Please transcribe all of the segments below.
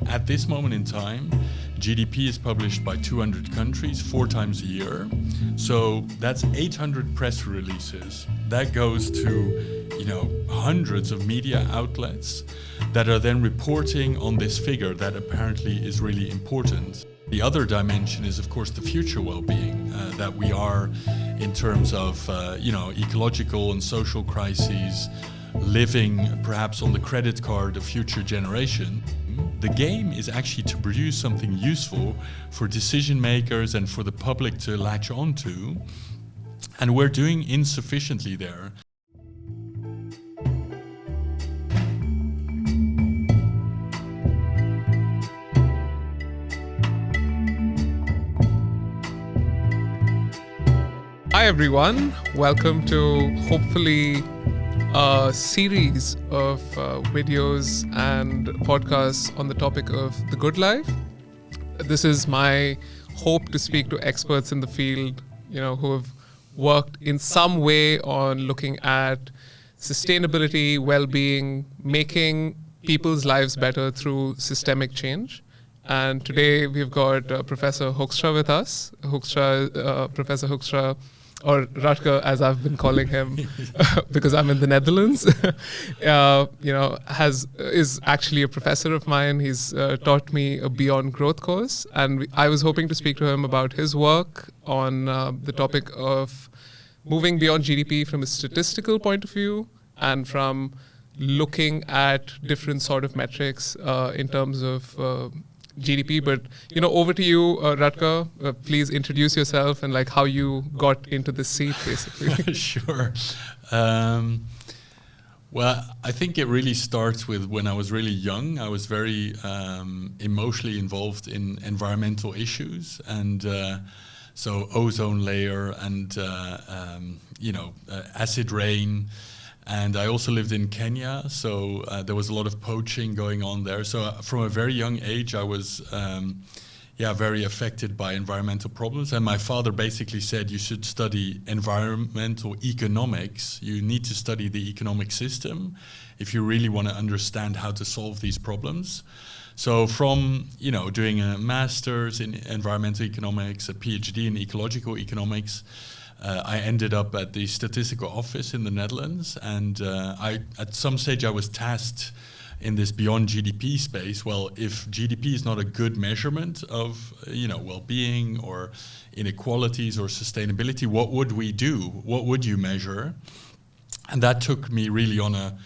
At this moment in time, GDP is published by 200 countries 4 times a year. So that's 800 press releases. That goes to, hundreds of media outlets that are then reporting on this figure that apparently is really important. The other dimension is, of course, the future well-being that we are in terms of, ecological and social crises, living perhaps on the credit card of future generation. The game is actually to produce something useful for decision makers and for the public to latch onto, and we're doing insufficiently there. Hi everyone, welcome to hopefully a series of videos and podcasts on the topic of the good life. This is my hope to speak to experts in the field, who have worked in some way on looking at sustainability, well-being, making people's lives better through systemic change. And today we've got Professor Hoekstra with us. Professor Hoekstra, or Rutger, as I've been calling him, because I'm in the Netherlands, is actually a professor of mine. He's taught me a Beyond Growth course, and I was hoping to speak to him about his work on the topic of moving beyond GDP from a statistical point of view and from looking at different sort of metrics in terms of GDP. But over to you, Rutger. Please introduce yourself and how you got into this seat, basically. Sure. Well, I think it really starts with when I was really young. I was very emotionally involved in environmental issues, and so ozone layer and acid rain. And I also lived in Kenya, so there was a lot of poaching going on there. So from a very young age, I was very affected by environmental problems. And my father basically said, you should study environmental economics. You need to study the economic system if you really want to understand how to solve these problems. So from doing a master's in environmental economics, a PhD in ecological economics, I ended up at the statistical office in the Netherlands, and at some stage I was tasked in this beyond GDP space. Well, if GDP is not a good measurement of well-being or inequalities or sustainability, what would we do? What would you measure? And that took me really on a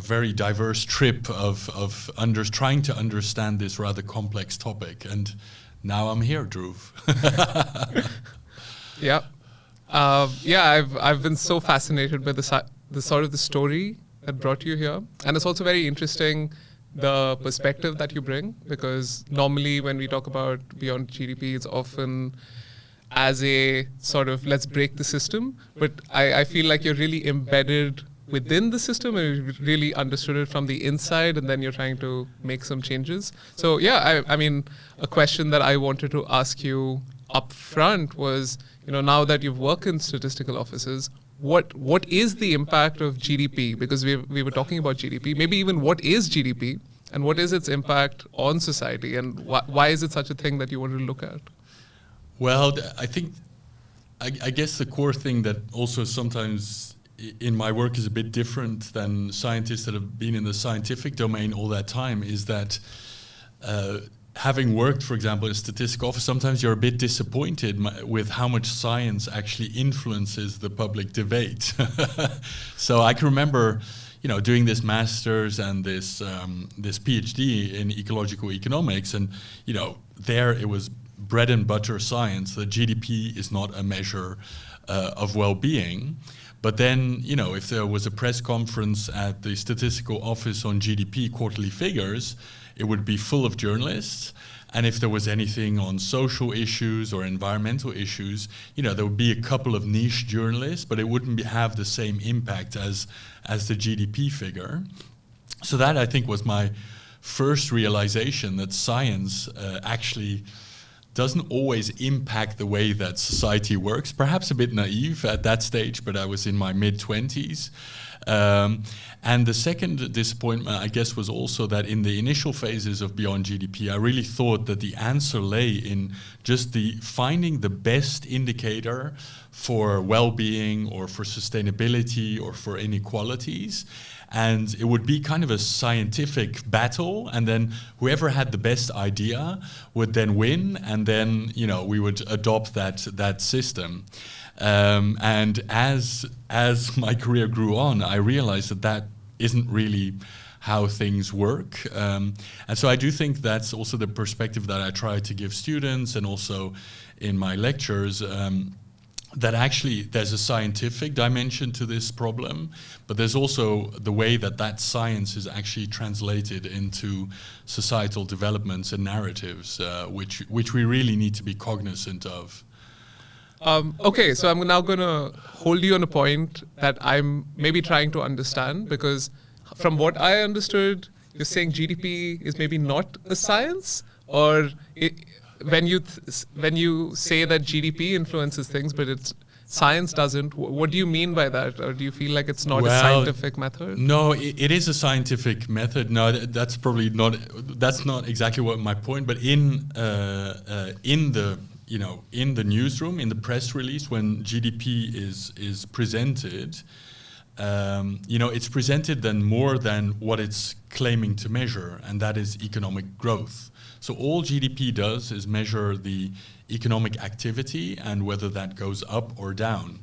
very diverse trip of trying to understand this rather complex topic. And now I'm here, Dhruv. Yeah. I've been so fascinated by the sort of the story that brought you here, and it's also very interesting the perspective that you bring, because normally when we talk about beyond GDP, it's often as a sort of let's break the system, but I feel like you're really embedded within the system and you really understood it from the inside, and then you're trying to make some changes. So I mean, a question that I wanted to ask you up front was, now that you've worked in statistical offices, what is the impact of GDP? Because we were talking about GDP, maybe even what is GDP and what is its impact on society, and why is it such a thing that you wanted to look at? Well, I guess the core thing that also sometimes in my work is a bit different than scientists that have been in the scientific domain all that time is that having worked, for example, in a statistical office, sometimes you're a bit disappointed with how much science actually influences the public debate. So I can remember, doing this master's and this PhD in ecological economics, and there it was bread and butter science. The GDP is not a measure of well-being. But then, if there was a press conference at the statistical office on GDP quarterly figures, it would be full of journalists. And if there was anything on social issues or environmental issues, there would be a couple of niche journalists, but it wouldn't have the same impact as the GDP figure. So that, I think, was my first realization that science actually doesn't always impact the way that society works. Perhaps a bit naive at that stage, but I was in my mid-20s. And the second disappointment, I guess, was also that in the initial phases of Beyond GDP, I really thought that the answer lay in just finding the best indicator for well-being or for sustainability or for inequalities. And it would be kind of a scientific battle, and then whoever had the best idea would then win, and then we would adopt that system. And as my career grew on, I realized that isn't really how things work. And so I do think that's also the perspective that I try to give students, and also in my lectures, that actually there's a scientific dimension to this problem, but there's also the way that science is actually translated into societal developments and narratives, which we really need to be cognizant of. Okay, so I'm now going to hold you on a point that I'm maybe trying to understand, because from what I understood, you're saying GDP is maybe not a science, or when you say that GDP influences things, but science doesn't, what do you mean by that? Or do you feel like it's not a scientific method? No, it is a scientific method. No, that's probably not. That's not exactly what my point. But in the newsroom, in the press release, when GDP is presented, it's presented then more than what it's claiming to measure, and that is economic growth. So all GDP does is measure the economic activity and whether that goes up or down.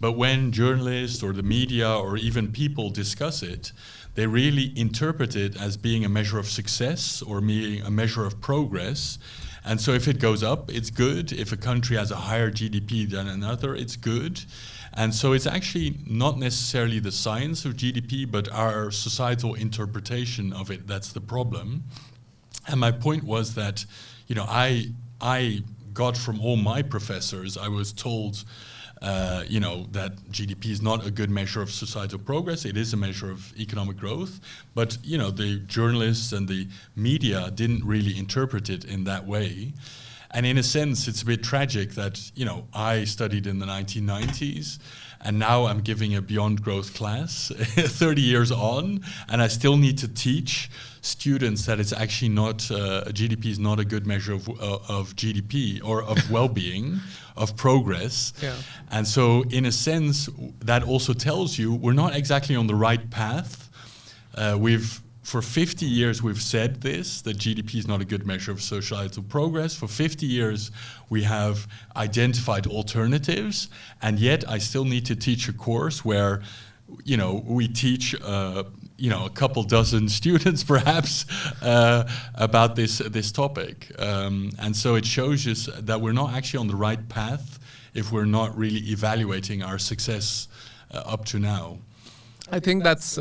But when journalists or the media or even people discuss it, they really interpret it as being a measure of success or being a measure of progress. And so if it goes up, it's good. If a country has a higher GDP than another, it's good. And so it's actually not necessarily the science of GDP, but our societal interpretation of it that's the problem. And my point was that, I got from all my professors, I was told, that GDP is not a good measure of societal progress. It is a measure of economic growth. But, the journalists and the media didn't really interpret it in that way. And in a sense, it's a bit tragic that, I studied in the 1990s, and now I'm giving a Beyond Growth class 30 years on, and I still need to teach students that it's actually not, GDP is not a good measure of GDP or of well-being, of progress. Yeah. And so in a sense, that also tells you we're not exactly on the right path. For 50 years, we've said this, that GDP is not a good measure of societal progress. For 50 years, we have identified alternatives, and yet I still need to teach a course where, we teach, a couple dozen students perhaps about this topic. And so it shows us that we're not actually on the right path if we're not really evaluating our success up to now. I think that's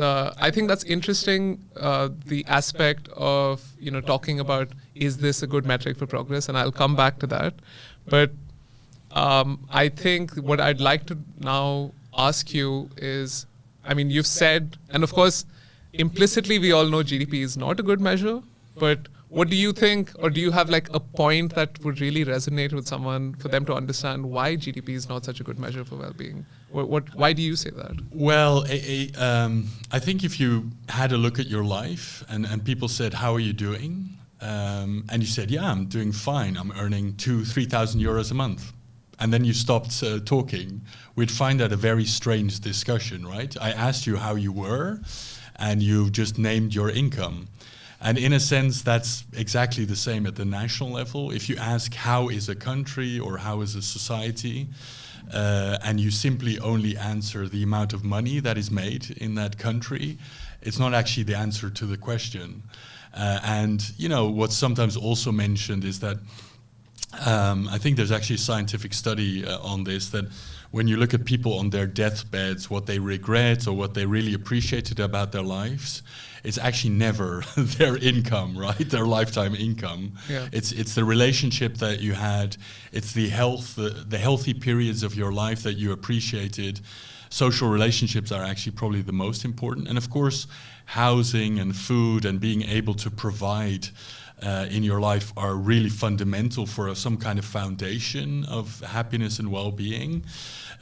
interesting. The aspect of talking about, is this a good metric for progress, and I'll come back to that. But I think what I'd like to now ask you is, you've said, and of course, implicitly we all know GDP is not a good measure. But what do you think, or do you have like a point that would really resonate with someone for them to understand why GDP is not such a good measure for well-being? Why do you say that? Well, I think if you had a look at your life and people said, how are you doing? And you said, yeah, I'm doing fine. I'm earning 2,000-3,000 euros a month. And then you stopped talking. We'd find that a very strange discussion, right? I asked you how you were, and you just named your income. And in a sense, that's exactly the same at the national level. If you ask how is a country or how is a society, and you simply only answer the amount of money that is made in that country, it's not actually the answer to the question. And what's sometimes also mentioned is that I think there's actually a scientific study on this, that when you look at people on their deathbeds, what they regret or what they really appreciated about their lives, it's actually never their income, right? Their lifetime income. Yeah. It's the relationship that you had. It's the healthy periods of your life that you appreciated. Social relationships are actually probably the most important. And of course, housing and food and being able to provide in your life are really fundamental for some kind of foundation of happiness and well-being.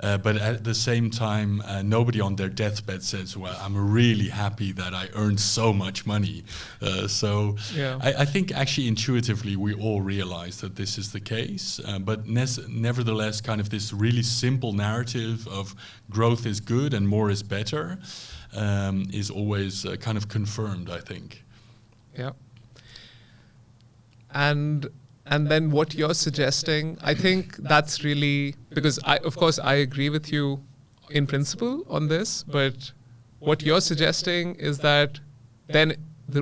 But at the same time, nobody on their deathbed says, well, I'm really happy that I earned so much money. I think actually intuitively we all realize that this is the case. But nevertheless, kind of this really simple narrative of growth is good and more is better is always kind of confirmed, I think. Yeah. And then what you're suggesting, I think that's really, because of course I agree with you in principle on this, but what you're suggesting is that then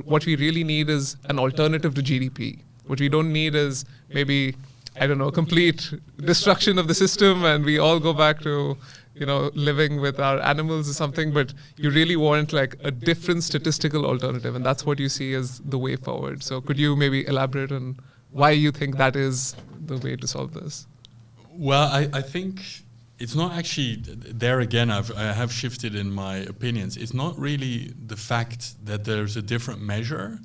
what we really need is an alternative to GDP. What we don't need is maybe, I don't know, complete destruction of the system and we all go back to, living with our animals or something, but you really want like a different statistical alternative, and that's what you see as the way forward. So could you maybe elaborate on why you think that is the way to solve this? Well, I think it's not actually, there again, I have shifted in my opinions. It's not really the fact that there's a different measure,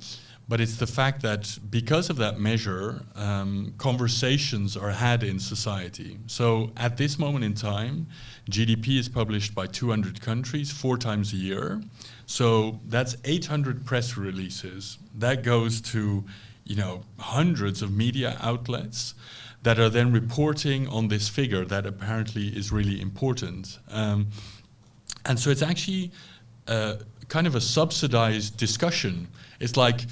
but it's the fact that because of that measure, conversations are had in society. So at this moment in time, GDP is published by 200 countries 4 times a year. So that's 800 press releases. That goes to, hundreds of media outlets that are then reporting on this figure that apparently is really important. And so it's actually kind of a subsidized discussion. It's like,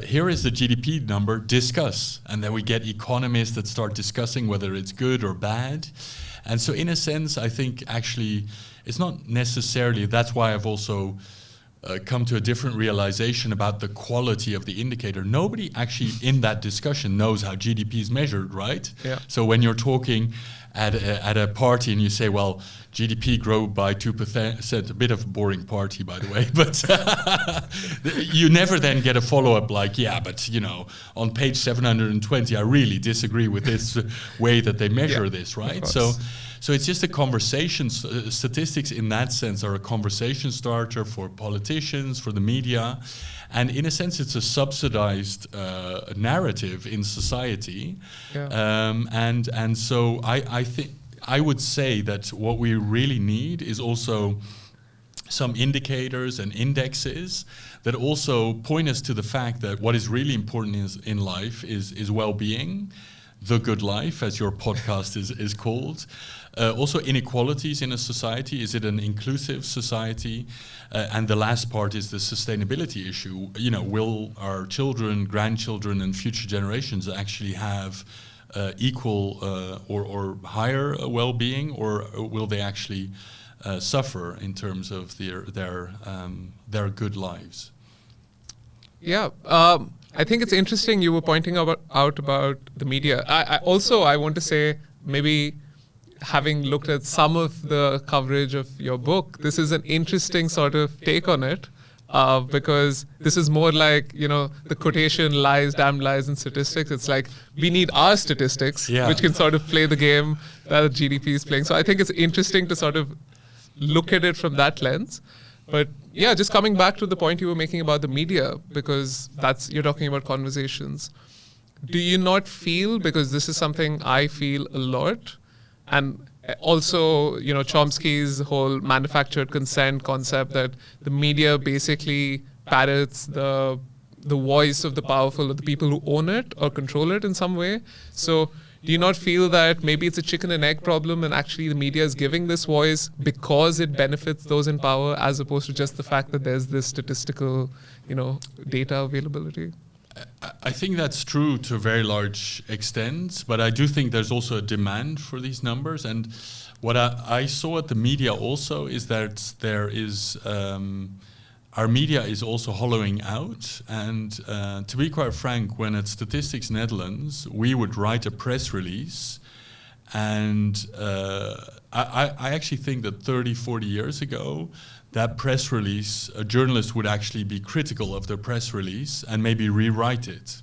here is the GDP number, discuss. And then we get economists that start discussing whether it's good or bad. And so in a sense, I think actually it's not necessarily, that's why I've also come to a different realization about the quality of the indicator. Nobody actually in that discussion knows how GDP is measured, right? Yeah. So when you're talking at a party and you say, well, GDP grew by 2%, a bit of a boring party, by the way, but you never then get a follow-up like, yeah, but on page 720, I really disagree with this way that they measure this, right? So it's just a conversation. Statistics in that sense are a conversation starter for politicians, for the media. And in a sense, it's a subsidized narrative in society. Yeah. And so I think I would say that what we really need is also some indicators and indexes that also point us to the fact that what is really important in life is well-being, the good life, as your podcast is called. Also inequalities in a society. Is it an inclusive society? And the last part is the sustainability issue. Will our children, grandchildren, and future generations actually have equal or higher well-being, or will they actually suffer in terms of their good lives? Yeah. I think it's interesting you were pointing out about the media. I want to say, maybe having looked at some of the coverage of your book, this is an interesting sort of take on it, because this is more like, the quotation lies, damn lies, and statistics. It's like, we need our statistics, which can sort of play the game that GDP is playing. So I think it's interesting to sort of look at it from that lens. But yeah, just coming back to the point you were making about the media, because you're talking about conversations. Do you not feel, because this is something I feel a lot, and also, Chomsky's whole manufactured consent concept, that the media basically parrots the voice of the powerful, or the people who own it or control it in some way. So do you not feel that maybe it's a chicken and egg problem, and actually the media is giving this voice because it benefits those in power, as opposed to just the fact that there's this statistical, data availability? I think that's true to a very large extent, but I do think there's also a demand for these numbers. And what I saw at the media also is that there is, our media is also hollowing out. And to be quite frank, when at Statistics Netherlands, we would write a press release, and I actually think that 30, 40 years ago, that press release, a journalist would actually be critical of their press release and maybe rewrite it.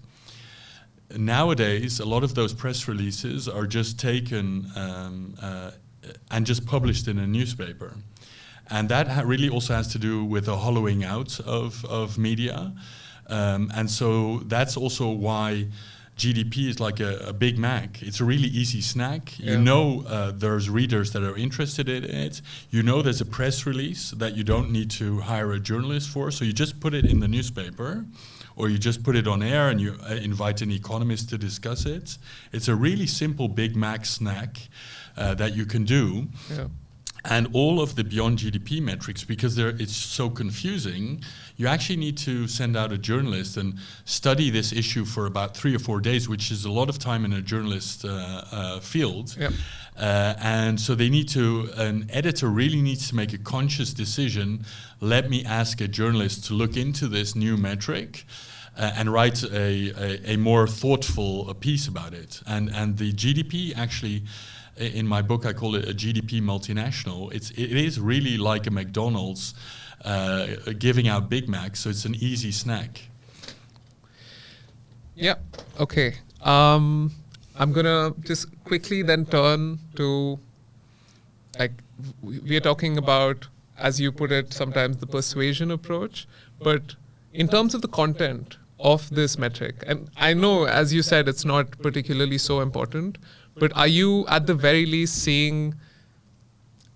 Nowadays, a lot of those press releases are just taken and just published in a newspaper. And that really also has to do with the hollowing out of media. And so that's also why GDP is like a Big Mac. It's a really easy snack. Yeah. You know there's readers that are interested in it. You know there's a press release that you don't need to hire a journalist for. So you just put it in the newspaper, or you just put it on air and you invite an economist to discuss it. It's a really simple Big Mac snack that you can do. Yeah. And all of the beyond GDP metrics, because it's so confusing, you actually need to send out a journalist and study this issue for about 3 or 4 days, which is a lot of time in a journalist field. Yep. And so an editor really needs to make a conscious decision. Let me ask a journalist to look into this new metric and write a more thoughtful piece about it. And the GDP actually, in my book, I call it a GDP multinational. It is really like a McDonald's giving out Big Macs, so it's an easy snack. Yeah. Okay. I'm gonna just quickly then turn to, like, we are talking about, as you put it, sometimes the persuasion approach, but in terms of the content of this metric, and I know, as you said, it's not particularly so important, but are you at the very least seeing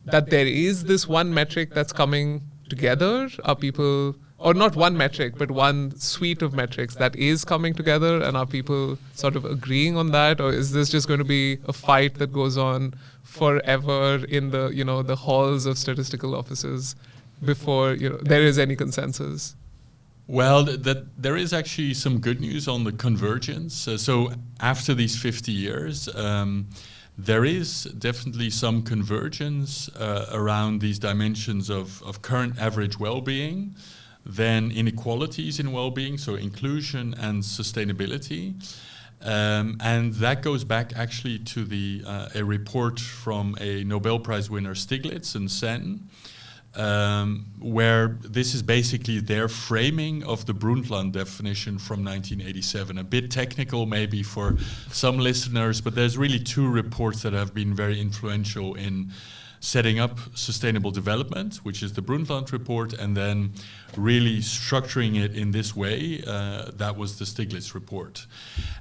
that there is this one metric that's coming together? Are people, or not one metric, but one suite of metrics that is coming together, and are people sort of agreeing on that? Or is this just going to be a fight that goes on forever in the, the halls of statistical offices before, there is any consensus? Well, there is actually some good news on the convergence. So after these 50 years, there is definitely some convergence around these dimensions of current average well-being, then inequalities in well-being, so inclusion and sustainability. And that goes back actually to a report from a Nobel Prize winner, Stiglitz and Sen, where this is basically their framing of the Brundtland definition from 1987. A bit technical maybe for some listeners, but there's really 2 reports that have been very influential in setting up sustainable development, which is the Brundtland report, and then really structuring it in this way, that was the Stiglitz report.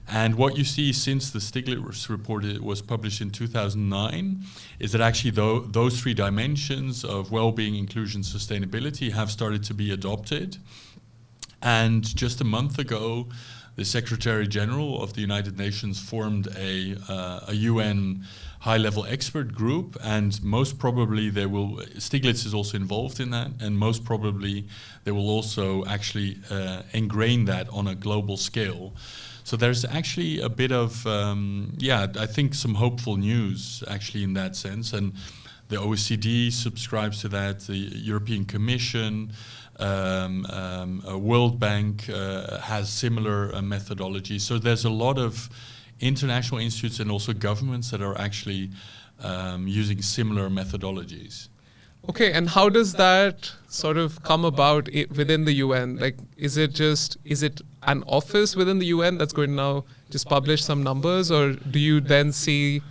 And what you see since the Stiglitz report was published in 2009 is that actually those 3 dimensions of well-being, inclusion, sustainability have started to be adopted. And just a month ago, the Secretary General of the United Nations formed a UN high-level expert group, and most probably Stiglitz is also involved in that, and most probably they will also actually ingrain that on a global scale. So there's actually a bit of, I think some hopeful news actually in that sense, and the OECD subscribes to that, the European Commission, World Bank has similar methodologies. So there's a lot of international institutes and also governments that are actually using similar methodologies. Okay, and how does that sort of come about within the UN? Like, is it an office within the UN that's going to now just publish some numbers, or do you then see,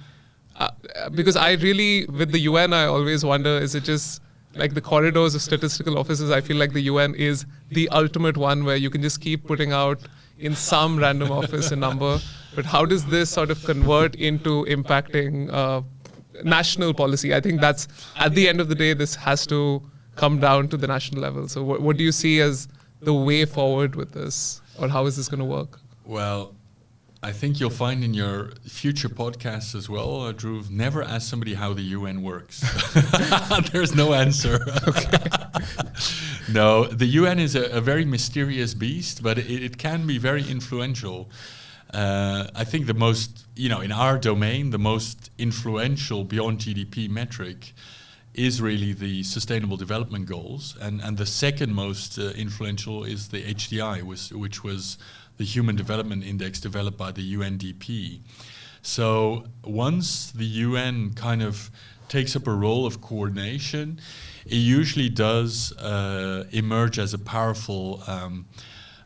because with the UN, I always wonder, is it just like the corridors of statistical offices? I feel like the UN is the ultimate one where you can just keep putting out in some random office a number. But how does this sort of convert into impacting national policy? I think that's, at the end of the day, this has to come down to the national level. So what do you see as the way forward with this? Or how is this going to work? Well, I think you'll find in your future podcasts as well, Drew, never ask somebody how the UN works. There's no answer. Okay. No, the UN is a very mysterious beast, but it can be very influential. I think the most, in our domain, the most influential beyond GDP metric is really the Sustainable Development Goals. And the second most influential is the HDI, which was the Human Development Index developed by the UNDP. So once the UN kind of takes up a role of coordination, it usually does emerge as a powerful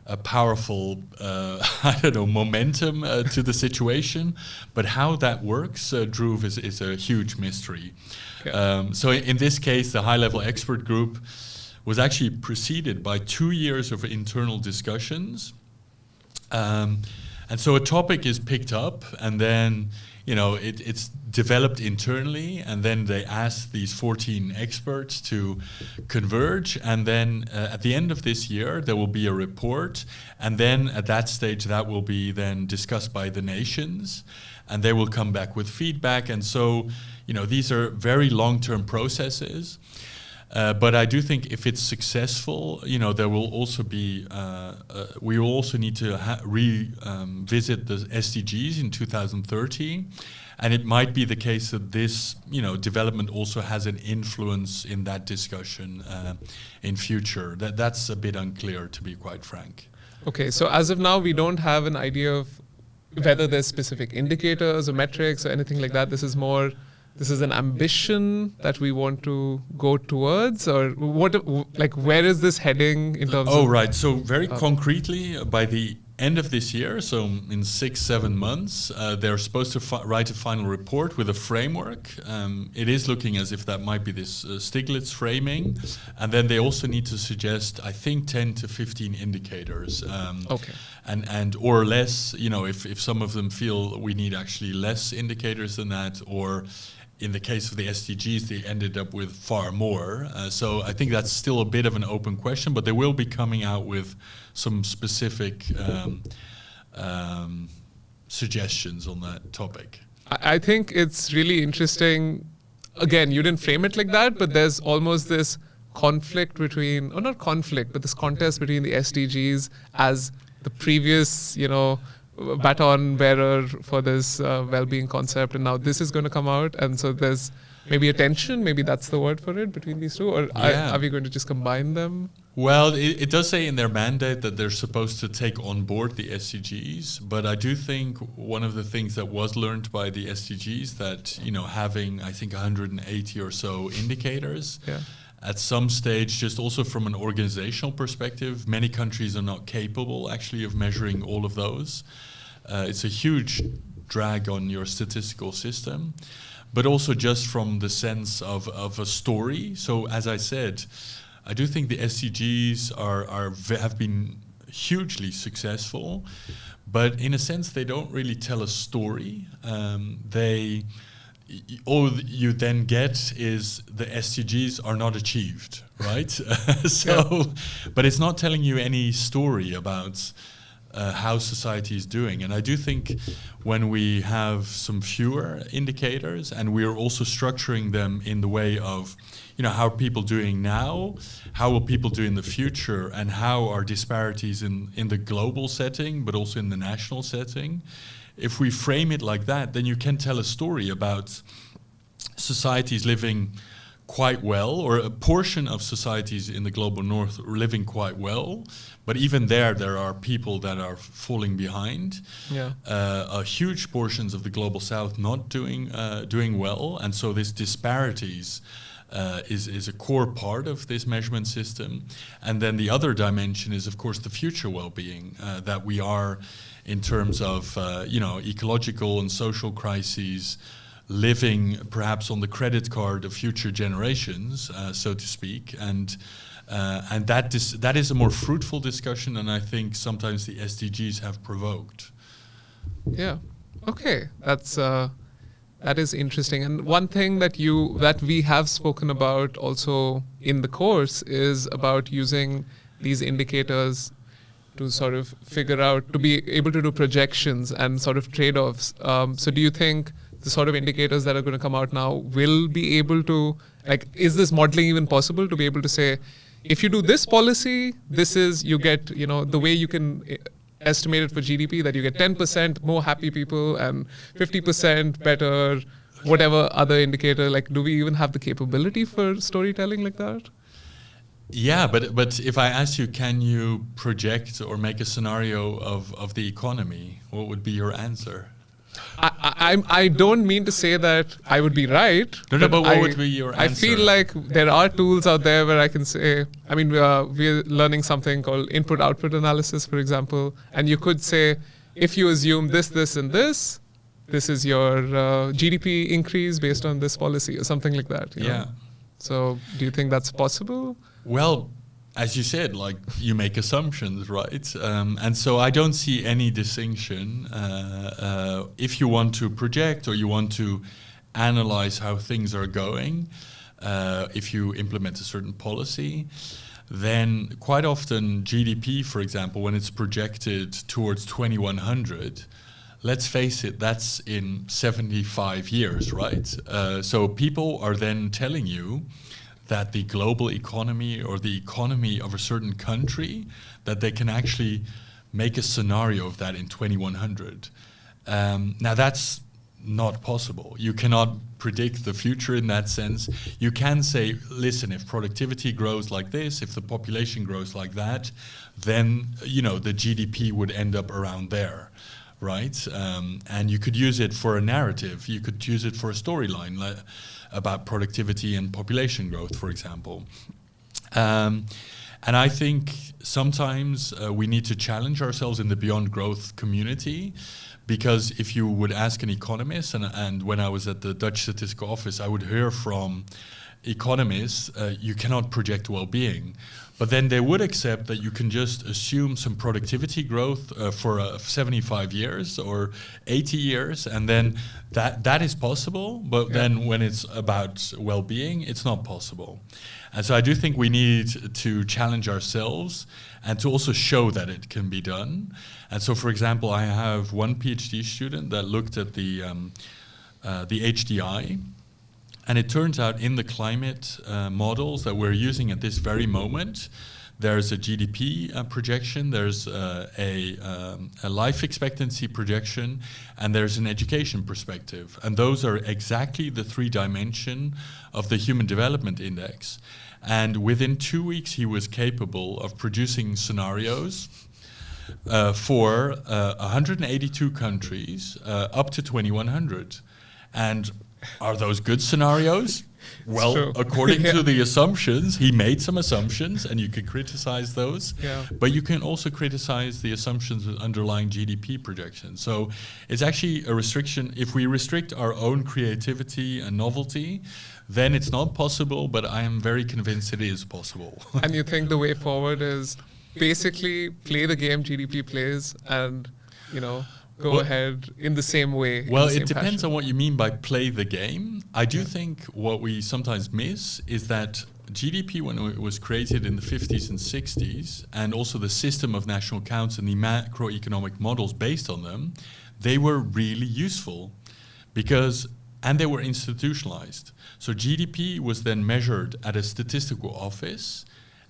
a powerful, I don't know, momentum to the situation. But how that works, Dhruv, is a huge mystery. Yeah. So in this case, the high-level expert group was actually preceded by 2 years of internal discussions. And so a topic is picked up, and then it's developed internally, and then they ask these 14 experts to converge, and then at the end of this year there will be a report, and then at that stage that will be then discussed by the nations, and they will come back with feedback. And so these are very long-term processes. But I do think if it's successful, there will also be, we will also need to revisit the SDGs in 2030. And it might be the case that this, development also has an influence in that discussion in future. That's a bit unclear, to be quite frank. Okay, so as of now, we don't have an idea of whether there's specific indicators or metrics or anything like that. This is an ambition that we want to go towards, or what? Like, where is this heading in terms of? Oh, right. So very concretely, by the end of this year, so in 6-7 months, they're supposed to write a final report with a framework. It is looking as if that might be this Stiglitz framing, and then they also need to suggest, I think, 10 to 15 indicators. Okay. And or less, if some of them feel we need actually less indicators than that, or in the case of the SDGs, they ended up with far more. So I think that's still a bit of an open question, but they will be coming out with some specific suggestions on that topic. I think it's really interesting. Again, you didn't frame it like that, but there's almost this conflict between, or not conflict, but this contest between the SDGs as the previous, baton bearer for this well-being concept, and now this is going to come out, and so there's maybe a tension, maybe that's the word for it, between these two, or are we going to just combine them? Well, it does say in their mandate that they're supposed to take on board the SDGs, but I do think one of the things that was learned by the SDGs that, having, I think, 180 or so indicators, at some stage, just also from an organizational perspective, many countries are not capable actually of measuring all of those. It's a huge drag on your statistical system, but also just from the sense of a story. So as I said, I do think the SDGs have been hugely successful, but in a sense they don't really tell a story. All you then get is the SDGs are not achieved, right? But it's not telling you any story about how society is doing. And I do think when we have some fewer indicators, and we're also structuring them in the way of, how are people doing now, how will people do in the future, and how are disparities in the global setting, but also in the national setting. If we frame it like that, then you can tell a story about societies living quite well, or a portion of societies in the global north are living quite well, but even there are people that are falling behind. Huge portions of the global south not doing well, and so this disparities is a core part of this measurement system. And then the other dimension is, of course, the future well-being that we are, in terms of ecological and social crises, living perhaps on the credit card of future generations, so to speak, and that is a more fruitful discussion, and I think sometimes the SDGs have provoked. Yeah. Okay. That is interesting. And one thing that we have spoken about also in the course is about using these indicators to sort of figure out, to be able to do projections and sort of trade-offs. So do you think the sort of indicators that are going to come out now will be able to, is this modeling even possible to be able to say, if you do this policy, this is, you get, the way you can estimate it for GDP, that you get 10% more happy people and 50% better, whatever other indicator, do we even have the capability for storytelling like that? Yeah, but if I ask you, can you project or make a scenario of the economy, what would be your answer? I don't mean to say that I would be right. No, but what would be your answer? I feel like there are tools out there where I can say, I mean, we're learning something called input-output analysis, for example. And you could say, if you assume this, this, and this is your GDP increase based on this policy or something like that. You know? So do you think that's possible? Well, as you said, like you make assumptions, right? And so I don't see any distinction if you want to project or you want to analyze how things are going. If you implement a certain policy, then quite often GDP, for example, when it's projected towards 2100, let's face it, that's in 75 years, right? So people are then telling you that the global economy or the economy of a certain country, that they can actually make a scenario of that in 2100. Now that's not possible. You cannot predict the future in that sense. You can say, listen, if productivity grows like this, if the population grows like that, then the GDP would end up around there, right? And you could use it for a narrative. You could use it for a storyline about productivity and population growth, for example. And I think sometimes we need to challenge ourselves in the beyond growth community, because if you would ask an economist, and when I was at the Dutch Statistical Office, I would hear from economists, you cannot project well-being. But then they would accept that you can just assume some productivity growth for 75 years or 80 years, and then that is possible, but then when it's about well-being, it's not possible. And so I do think we need to challenge ourselves and to also show that it can be done. And so, for example, I have one PhD student that looked at the HDI, and it turns out in the climate models that we're using at this very moment, there's a GDP projection, there's a life expectancy projection, and there's an education perspective. And those are exactly the 3 dimensions of the Human Development Index. And within 2 weeks, he was capable of producing scenarios for 182 countries up to 2100. And are those good scenarios? Well, according to the assumptions, he made some assumptions, and you can criticize those. But you can also criticize the assumptions with underlying GDP projections. So it's actually a restriction. If we restrict our own creativity and novelty, then it's not possible, but I am very convinced it is possible. And you think the way forward is basically play the game GDP plays and, go ahead in the same way. Well, it depends on what you mean by play the game. I do think what we sometimes miss is that GDP, when it was created in the 50s and 60s, and also the system of national accounts and the macroeconomic models based on them, they were really useful and they were institutionalized. So GDP was then measured at a statistical office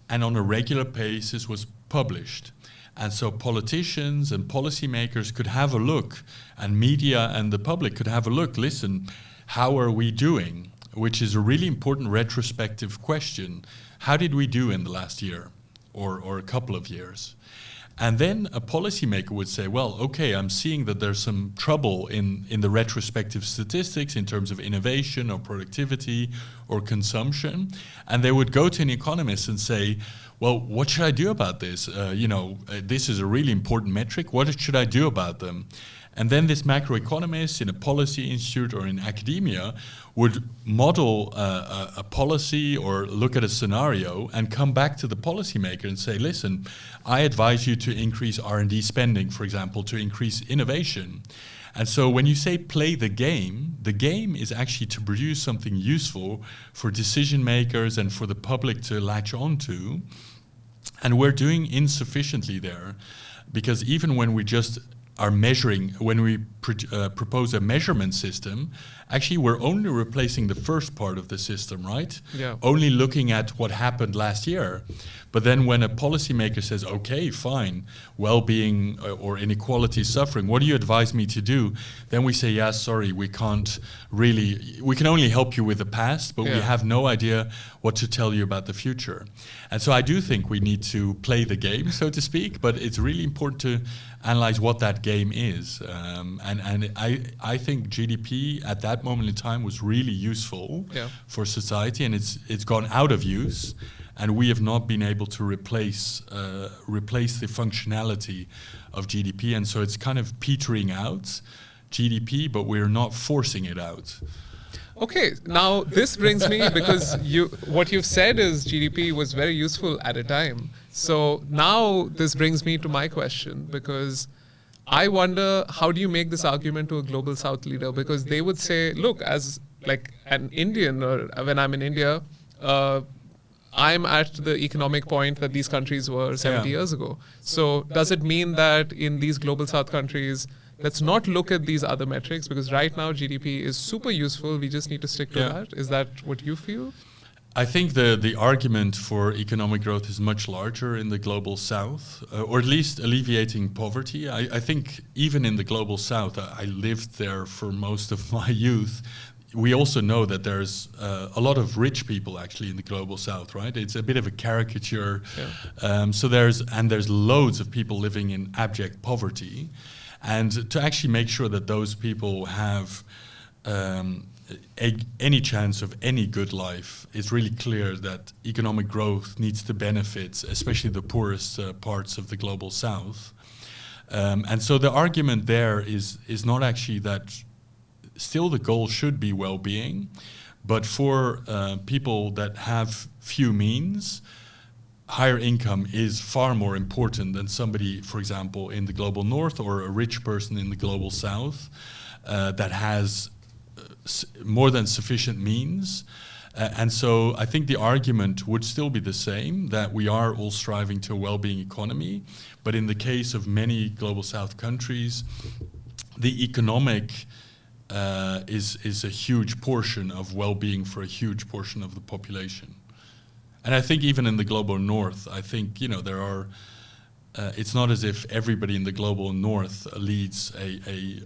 and on a regular basis was published. And so politicians and policymakers could have a look, and media and the public could have a look, listen, how are we doing? Which is a really important retrospective question. How did we do in the last year or a couple of years? And then a policymaker would say, well, okay, I'm seeing that there's some trouble in the retrospective statistics in terms of innovation or productivity or consumption. And they would go to an economist and say, well, what should I do about this? This is a really important metric. What should I do about them? And then this macroeconomist in a policy institute or in academia would model a policy or look at a scenario and come back to the policymaker and say, listen, I advise you to increase R&D spending, for example, to increase innovation. And so when you say play the game is actually to produce something useful for decision makers and for the public to latch onto. And we're doing insufficiently there, because even when we just are measuring, when we propose a measurement system, actually we're only replacing the first part of the system, right? Only looking at what happened last year. But then when a policymaker says, okay, fine, well-being or inequality suffering, what do you advise me to do? Then we say, yeah, sorry, we can only help you with the past, but we have no idea what to tell you about the future. And so I do think we need to play the game, so to speak, but it's really important to analyze what that game is. And And I think GDP at that moment in time was really useful for society, and it's gone out of use, and we have not been able to replace the functionality of GDP, and so it's kind of petering out GDP, but we're not forcing it out. Okay, now this brings me, because what you've said is GDP was very useful at a time. So now this brings me to my question, because I wonder, how do you make this argument to a global South leader? Because they would say, look, as like an Indian, or when I'm in India, I'm at the economic point that these countries were 70 years ago. So does it mean that in these global South countries, let's not look at these other metrics, because right now GDP is super useful. We just need to stick to that. Is that what you feel? I think the argument for economic growth is much larger in the global South, or at least alleviating poverty. I think even in the global South, I lived there for most of my youth. We also know that there's a lot of rich people actually in the global South, right? It's a bit of a caricature. So there's loads of people living in abject poverty. And to actually make sure that those people have any chance of any good life, it's really clear that economic growth needs to benefit, especially the poorest parts of the global South. And so the argument there is not actually that still the goal should be well-being, but for people that have few means, higher income is far more important than somebody, for example, in the global North or a rich person in the global South that has more than sufficient means. And so I think the argument would still be the same, that we are all striving to a well-being economy. But in the case of many global South countries, the economic is a huge portion of well-being for a huge portion of the population. And I think even in the global North, I think, there are, it's not as if everybody in the global North leads a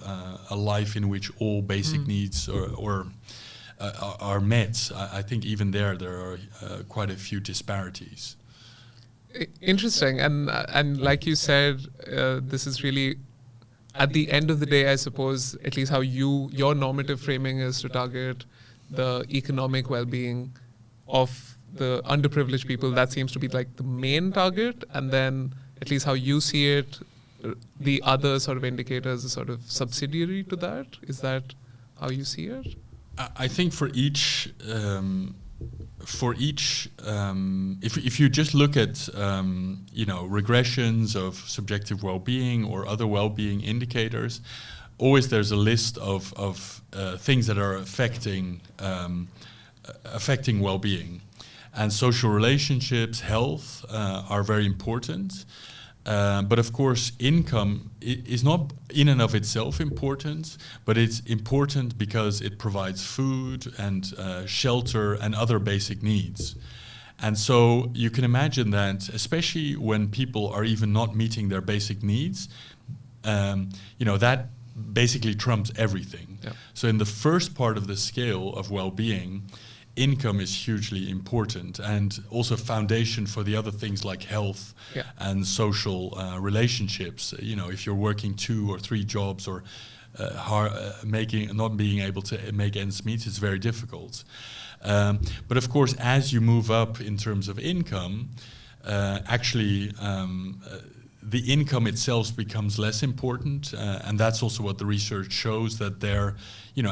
life in which all basic needs are met. I think even there are quite a few disparities. Interesting. And like you said, this is really, at the end of the day, I suppose, at least how your normative framing is to target the economic well-being of the underprivileged people. That seems to be like the main target, and then at least how you see it, the other sort of indicators are sort of subsidiary to that. Is that how you see it? I think for each, if you just look at regressions of subjective well-being or other well-being indicators, always there's a list of things that are affecting well-being. And social relationships, health are very important. But of course, income is not in and of itself important, but it's important because it provides food and shelter and other basic needs. And so you can imagine that, especially when people are even not meeting their basic needs, that basically trumps everything. Yeah. So in the first part of the scale of well-being, income is hugely important, and also foundation for the other things like health and social relationships. If you're working 2 or 3 jobs or not being able to make ends meet, it's very difficult. But of course, as you move up in terms of income, the income itself becomes less important, and that's also what the research shows, that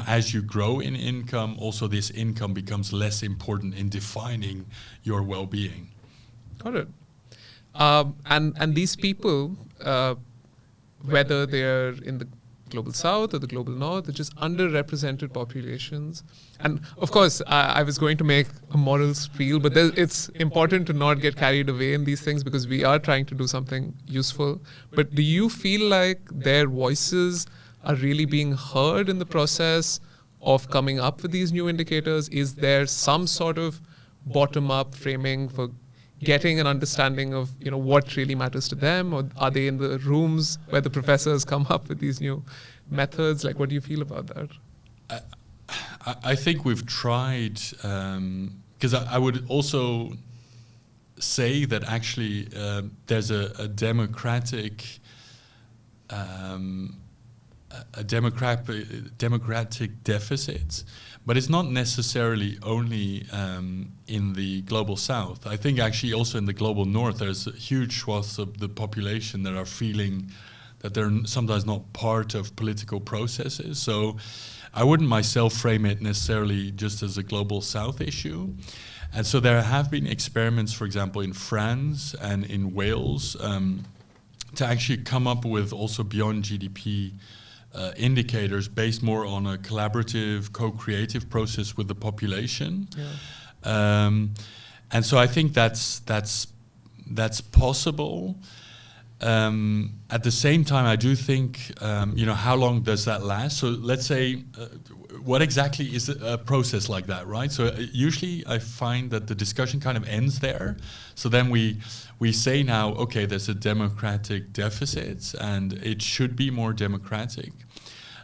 as you grow in income, also this income becomes less important in defining your well-being. Got it. And these people, whether they're in the global South or the global North, are just underrepresented populations. And of course, I was going to make a moral spiel, but it's important to not get carried away in these things, because we are trying to do something useful. But do you feel like their voices are really being heard in the process of coming up with these new indicators? Is there some sort of bottom-up framing for getting an understanding of what really matters to them, or are they in the rooms where the professors come up with these new methods? Like, what do you feel about that? I think we've tried, because I would also say that actually there's a democratic a democratic deficit, but it's not necessarily only in the global south. I think actually also in the global north, there's huge swaths of the population that are feeling that they're sometimes not part of political processes. So I wouldn't myself frame it necessarily just as a global south issue. And so there have been experiments, for example, in France and in Wales, to actually come up with also beyond GDP indicators based more on a collaborative, co-creative process with the population. Yeah. And so I think that's possible. At the same time, I do think, how long does that last? So let's say, what exactly is a process like that, right? So usually I find that the discussion kind of ends there. So then we say now, okay, there's a democratic deficit and it should be more democratic.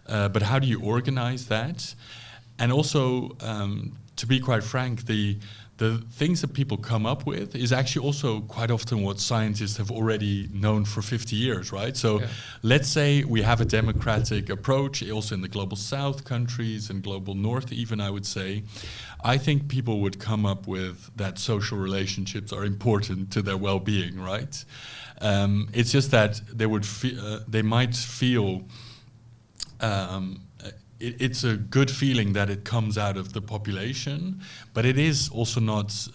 But how do you organize that? And also, to be quite frank, the things that people come up with is actually also quite often what scientists have already known for 50 years, right? So let's say we have a democratic approach, also in the global south countries and global north even, I would say. I think people would come up with that social relationships are important to their well-being, right? It's just that they might feel it's a good feeling that it comes out of the population, but it is also not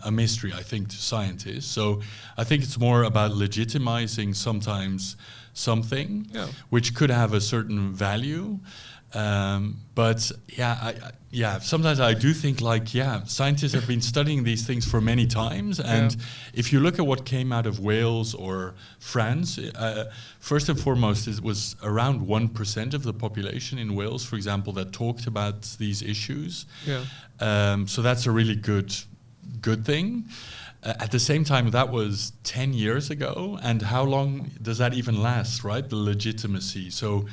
a mystery, I think, to scientists. So I think it's more about legitimizing sometimes something which could have a certain value. But sometimes I do think scientists have been studying these things for many times. And if you look at what came out of Wales or France, first and foremost, it was around 1% of the population in Wales, for example, that talked about these issues. So that's a really good thing. At the same time, that was 10 years ago. And how long does that even last, right? The legitimacy. So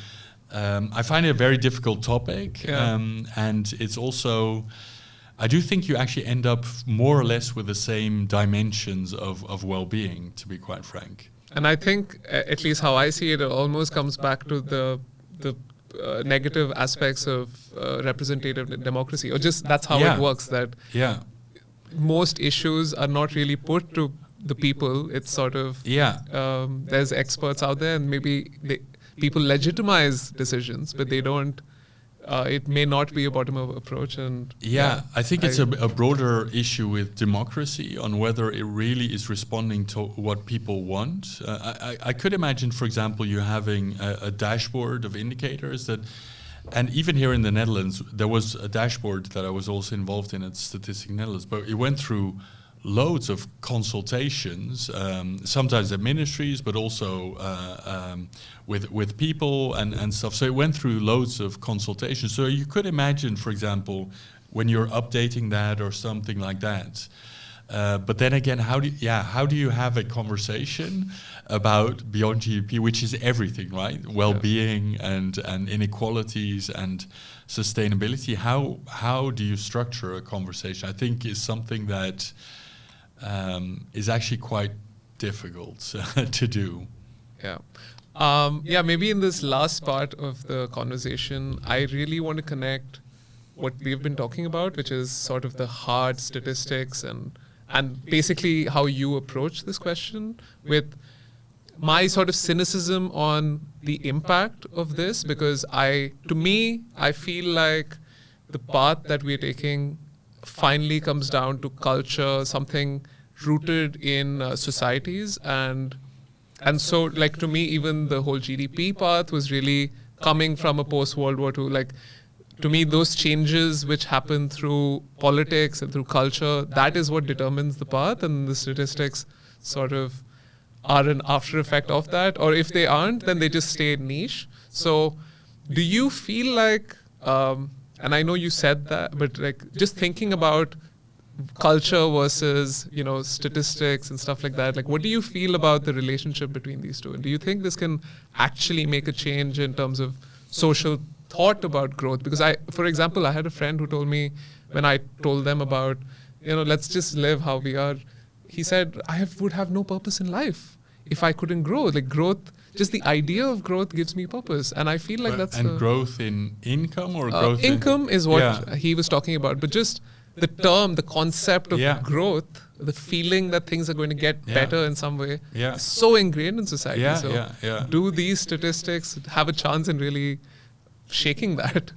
I find it a very difficult topic, and it's also, I do think you actually end up more or less with the same dimensions of well-being, to be quite frank. And I think, at least how I see it, it almost comes back to the negative aspects of representative democracy, or just that's how it works, that most issues are not really put to the people. It's sort of, there's experts out there, and maybe people legitimize decisions, but they don't. It may not be a bottom-up approach, and I think it's a broader issue with democracy on whether it really is responding to what people want. I could imagine, for example, you having a dashboard of indicators that, and even here in the Netherlands, there was a dashboard that I was also involved in at Statistics Netherlands, but it went through loads of consultations, sometimes at ministries, but also with people and stuff. So it went through loads of consultations. So you could imagine, for example, when you're updating that or something like that. But then again, how do you have a conversation about beyond GDP, which is everything, right? Well-being and inequalities and sustainability. How do you structure a conversation? I think is something that is actually quite difficult to do. Maybe in this last part of the conversation, I really want to connect what we've been talking about, which is sort of the hard statistics and basically how you approach this question, with my sort of cynicism on the impact of this, because to me, I feel like the path that we're taking finally comes down to culture, something rooted in societies. And so, like, to me, even the whole GDP path was really coming from a post-World War II. Like, to me, those changes which happen through politics and through culture, that is what determines the path, and the statistics sort of are an after effect of that. Or if they aren't, then they just stay niche. So do you feel like, and I know you said that, but like just thinking about culture versus, statistics and stuff like that, like what do you feel about the relationship between these two? And do you think this can actually make a change in terms of social thought about growth? Because for example, I had a friend who told me, when I told them about, let's just live how we are, he said, would have no purpose in life if I couldn't grow. Like growth just the idea of growth gives me purpose. And I feel like that's growth in income or growth income is what he was talking about. But just the term, the concept of growth, the feeling that things are going to get better in some way, is so ingrained in society. Do these statistics have a chance in really shaking that?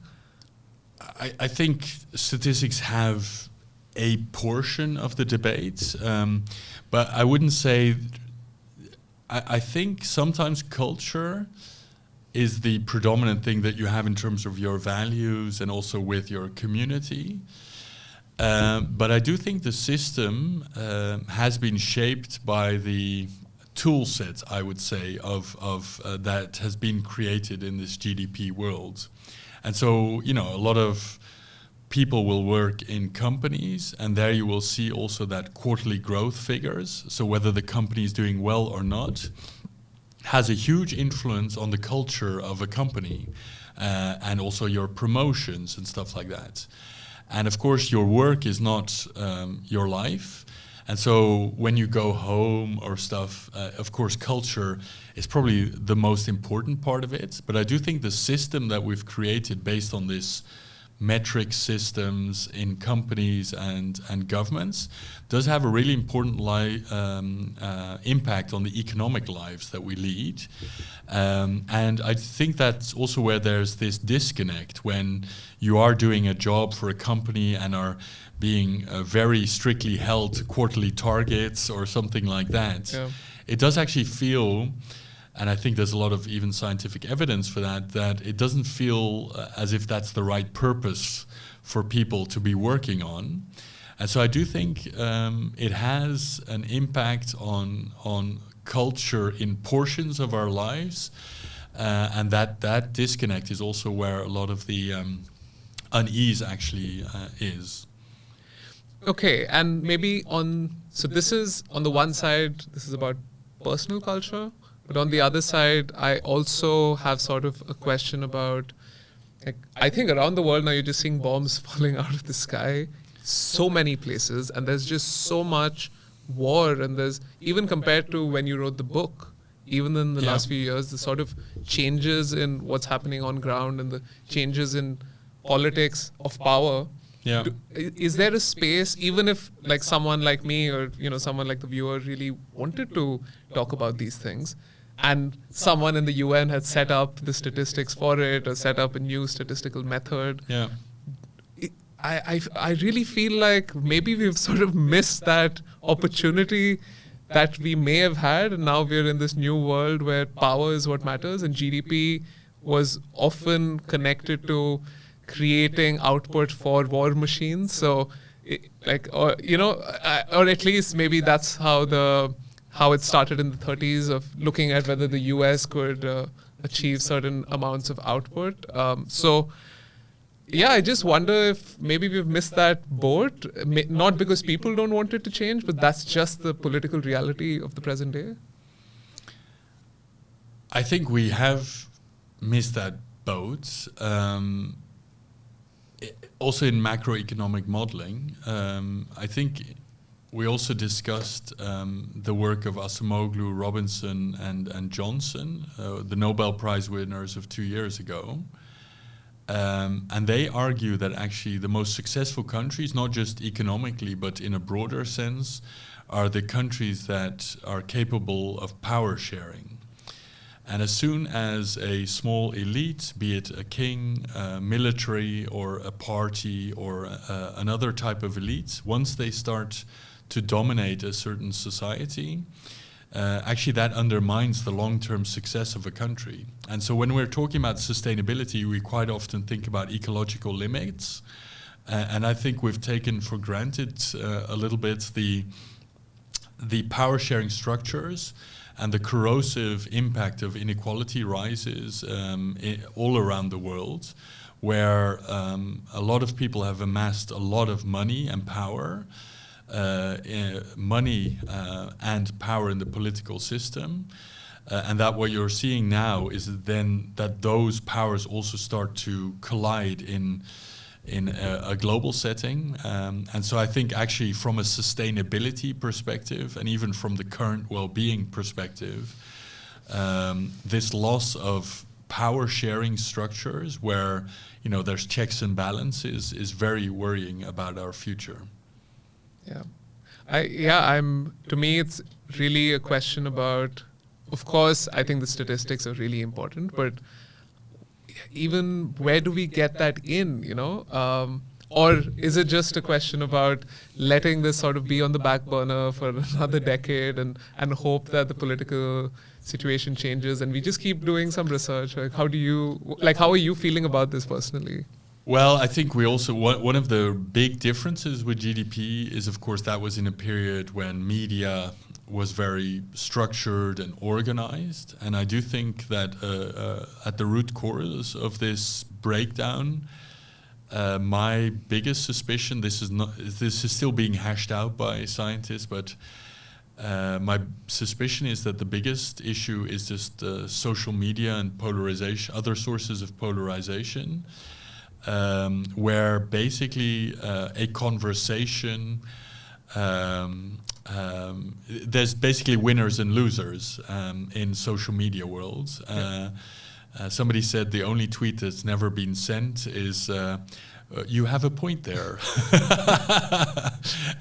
I think statistics have a portion of the debate, but I wouldn't say. I think sometimes culture is the predominant thing that you have in terms of your values and also with your community. But I do think the system has been shaped by the tool set, I would say, of that has been created in this GDP world. And so, a lot of people will work in companies, and there you will see also that quarterly growth figures. So whether the company is doing well or not has a huge influence on the culture of a company, and also your promotions and stuff like that. And of course, your work is not your life. And so when you go home or stuff, of course, culture is probably the most important part of it. But I do think the system that we've created based on this metric systems in companies and governments does have a really important impact on the economic lives that we lead. And I think that's also where there's this disconnect when you are doing a job for a company and are being very strictly held to quarterly targets or something like that. Yeah. It does actually feel, and I think there's a lot of even scientific evidence for that it doesn't feel as if that's the right purpose for people to be working on. And so I do think it has an impact on culture in portions of our lives, and that disconnect is also where a lot of the unease actually is. Okay, and maybe so this is, on the one side, this is about personal culture, but on the other side, I also have sort of a question about, I think around the world now you're just seeing bombs falling out of the sky, so many places, and there's just so much war, and there's, even compared to when you wrote the book, even in the last few years, the sort of changes in what's happening on ground and the changes in politics of power. Yeah. Is there a space, even if like someone like me or someone like the viewer really wanted to talk about these things, and someone in the UN had set up the statistics for it or set up a new statistical method? Yeah. I really feel like maybe we've sort of missed that opportunity that we may have had, and now we're in this new world where power is what matters, and GDP was often connected to creating output for war machines. So, or at least maybe that's how it started in the 30s, of looking at whether the US could achieve certain amounts of output. I just wonder if maybe we've missed that boat, not because people don't want it to change, but that's just the political reality of the present day. I think we have missed that boat. Also in macroeconomic modeling, I think we also discussed the work of Acemoglu, Robinson, and Johnson, the Nobel Prize winners of 2 years ago. And they argue that actually the most successful countries, not just economically, but in a broader sense, are the countries that are capable of power sharing. And as soon as a small elite, be it a king, military, or a party, or another type of elite, once they start to dominate a certain society, actually that undermines the long-term success of a country. And so when we're talking about sustainability, we quite often think about ecological limits. And I think we've taken for granted a little bit the power-sharing structures and the corrosive impact of inequality rises all around the world, where a lot of people have amassed a lot of money and power, and power in the political system. And that what you're seeing now is then that those powers also start to collide in a global setting. And so I think actually from a sustainability perspective, and even from the current well-being perspective, this loss of power sharing structures where there's checks and balances is very worrying about our future. To me, it's really a question about, of course, I think the statistics are really important, but even where do we get that in, or is it just a question about letting this sort of be on the back burner for another decade and hope that the political situation changes and we just keep doing some research? How are you feeling about this personally? Well, I think we also, one of the big differences with GDP is, of course, that was in a period when media was very structured and organized. And I do think that at the root cause of this breakdown, my biggest suspicion, this is still being hashed out by scientists, but my suspicion is that the biggest issue is just social media and polarization, other sources of polarization. Where basically a conversation, there's basically winners and losers in social media worlds. Somebody said the only tweet that's never been sent is, you have a point there.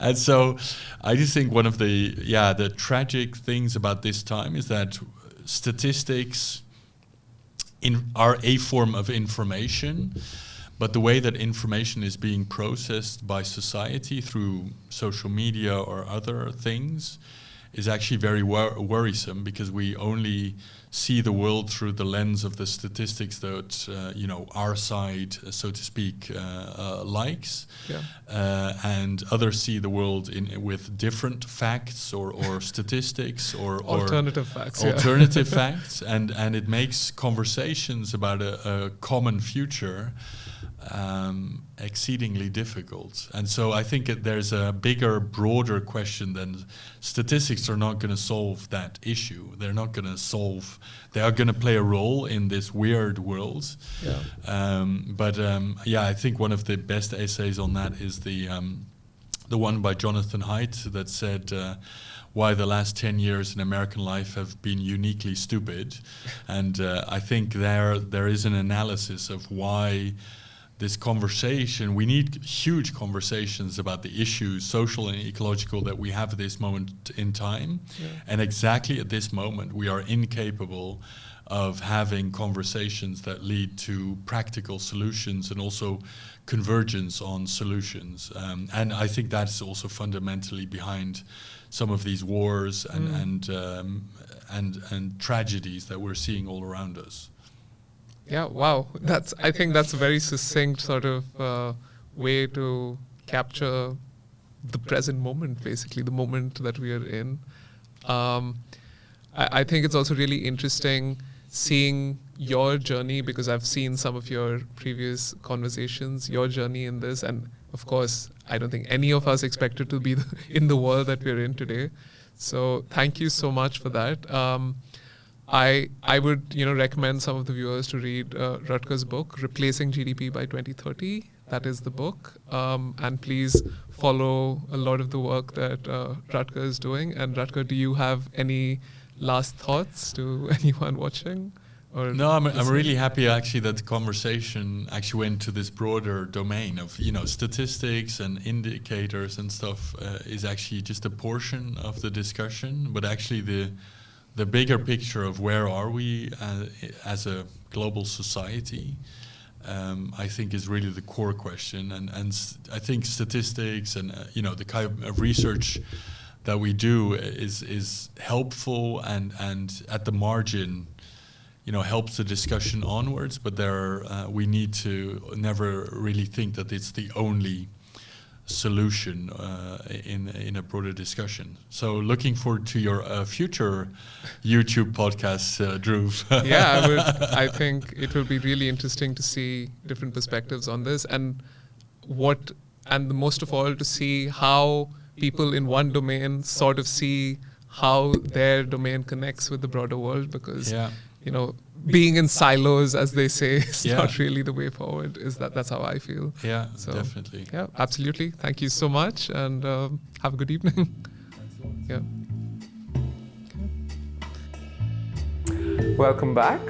And so I just think one of the tragic things about this time is that statistics are a form of information. But the way that information is being processed by society through social media or other things is actually very worrisome, because we only see the world through the lens of the statistics that our side, so to speak, likes, and others see the world with different facts or statistics or alternative facts, facts, and it makes conversations about a common future exceedingly difficult. And so I think there's a bigger, broader question than statistics are not going to solve that issue. They are going to play a role in this weird world. I think one of the best essays on that is the one by Jonathan Haidt that said why the last 10 years in American life have been uniquely stupid. And I think there is an analysis of why this conversation, we need huge conversations about the issues, social and ecological, that we have at this moment in time. And exactly at this moment, we are incapable of having conversations that lead to practical solutions and also convergence on solutions. And I think that's also fundamentally behind some of these wars and tragedies that we're seeing all around us. Yeah, wow. I think that's a very succinct sort of way to capture the present moment, basically, the moment that we are in. I think it's also really interesting seeing your journey, because I've seen some of your previous conversations, your journey in this. And of course, I don't think any of us expected to be in the world that we're in today. So thank you so much for that. I would recommend some of the viewers to read Rutger's book, Replacing GDP by 2030. That is the book. And please follow a lot of the work that Rutger is doing. And Rutger, do you have any last thoughts to anyone watching? No, I'm really happy actually that the conversation actually went to this broader domain of statistics and indicators and stuff is actually just a portion of the discussion, but actually the bigger picture of where are we as a global society, I think is really the core question. And I think statistics and the kind of research that we do is helpful and at the margin, helps the discussion onwards. But we need to never really think that it's the only solution in a broader discussion. So looking forward to your future YouTube podcast, Dhruv. Yeah, I think it will be really interesting to see different perspectives on this, and most of all to see how people in one domain sort of see how their domain connects with the broader world, because being in silos, as they say, is not really the way forward. That's how I feel. Yeah, so, definitely. Yeah, absolutely. Thank you so much, and have a good evening. Yeah. Welcome back.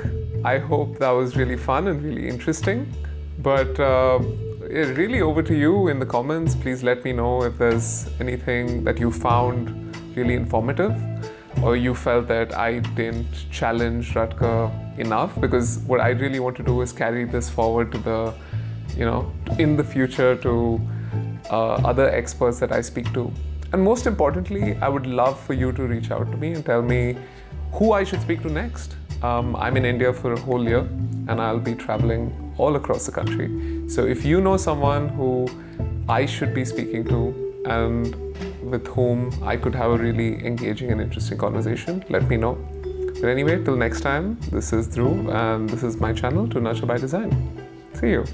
I hope that was really fun and really interesting. But really over to you in the comments. Please let me know if there's anything that you found really informative or you felt that I didn't challenge Rutger enough, because what I really want to do is carry this forward to the, in the future to other experts that I speak to. And most importantly, I would love for you to reach out to me and tell me who I should speak to next. I'm in India for a whole year and I'll be traveling all across the country. So if you know someone who I should be speaking to and with whom I could have a really engaging and interesting conversation, let me know. But anyway, till next time, this is Dhruv and this is my channel, To Nurture by Design. See you.